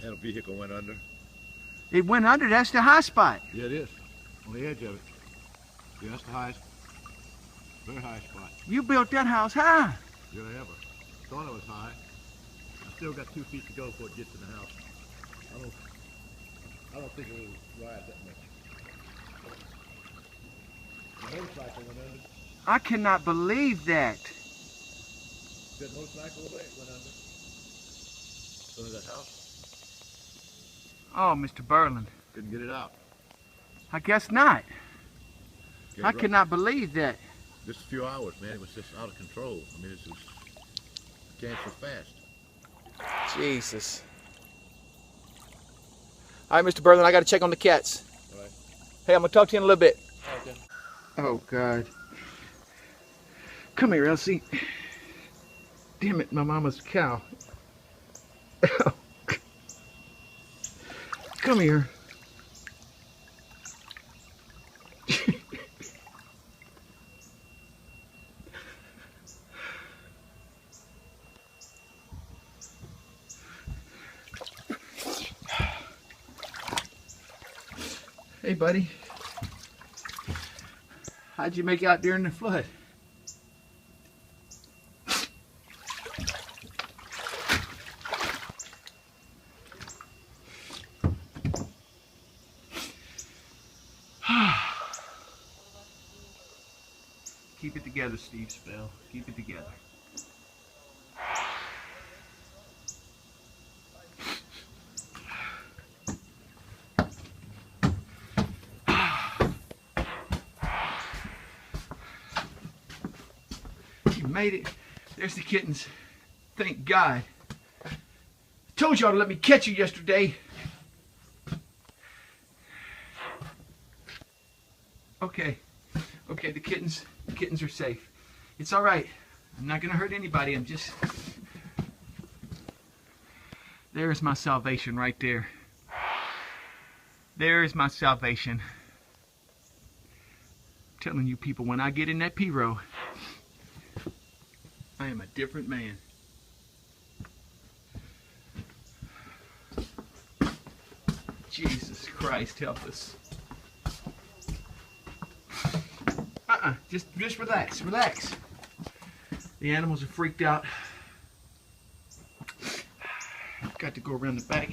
And a vehicle went under. It went under. That's the high spot. Yeah, it is. On the edge of it. Yeah, that's the highest. Very high spot. You built that house high. Did I ever? Thought it was high. I still got 2 feet to go before it gets in the house. I don't think it will ride that much. The motorcycle went under. I cannot believe that. That motorcycle went under. Under that house. Oh, Mr. Berlin. Couldn't get it out. I guess not. Get I it right. cannot believe that. Just a few hours, man. It was just out of control. I mean, it was came so fast. Jesus. All right, Mr. Berlin, I got to check on the cats. All right. Hey, I'm going to talk to you in a little bit. Okay. Oh, God. Come here, Elsie. Damn it, my mama's cow. Come here. Hey, buddy. How'd you make out during the flood? Keep it together, Steve Spell. Keep it together. You made it. There's the kittens. Thank God. I told y'all to let me catch you yesterday. Okay. Okay, the kittens are safe. It's all right. I'm not going to hurt anybody. I'm just... There's my salvation right there. There's my salvation. I'm telling you people, when I get in that P-row, I am a different man. Jesus Christ, help us. Just relax, relax. The animals are freaked out. Got to go around the back.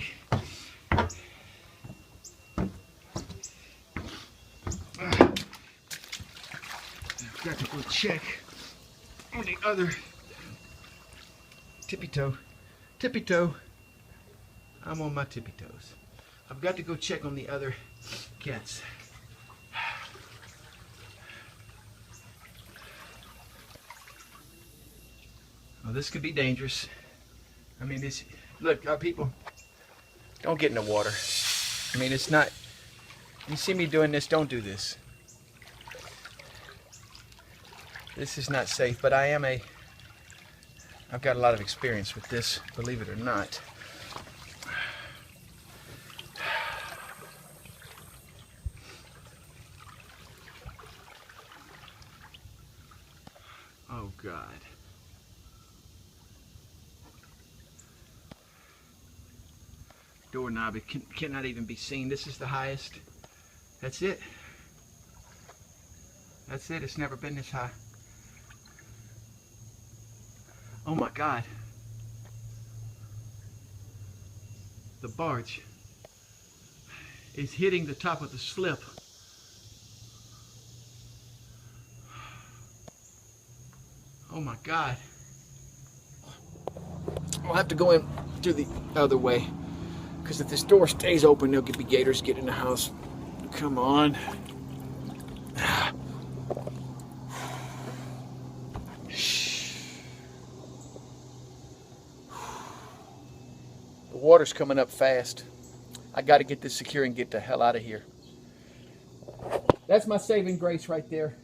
Got to go check on the other tippy toe. Tippy toe. I'm on my tippy toes. I've got to go check on the other cats. Well, this could be dangerous. I mean, this. Look, people, don't get in the water. I mean, it's not. You see me doing this? Don't do this. This is not safe, but I've got a lot of experience with this, believe it or not. Oh, God. Doorknob, it cannot even be seen. This is the highest. That's it. That's it. It's never been this high. Oh my God. The barge is hitting the top of the slip. Oh my God. I'll have to go in through the other way. Because if this door stays open, there'll be gators get in the house. Come on. The water's coming up fast. I got to get this secure and get the hell out of here. That's my saving grace right there.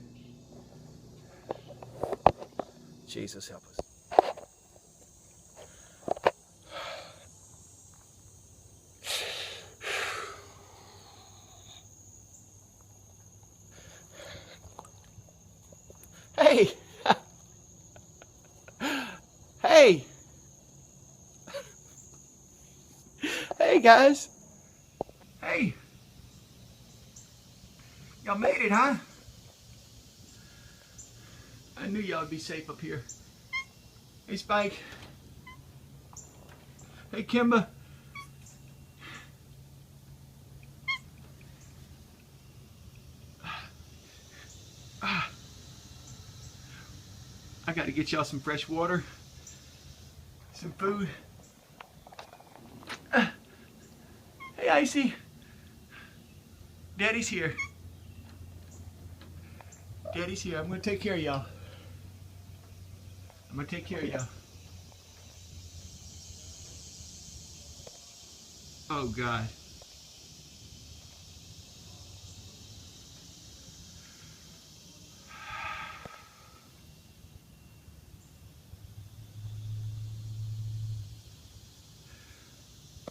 Jesus help us. Hey! Hey! Hey! Hey guys. Hey. Y'all made it, huh? I knew y'all would be safe up here. Hey Spike. Hey Kimba. I got to get y'all some fresh water, some food. Hey Icy. Daddy's here. Daddy's here. I'm going to take care of y'all. I'm going to take care of y'all. Oh God.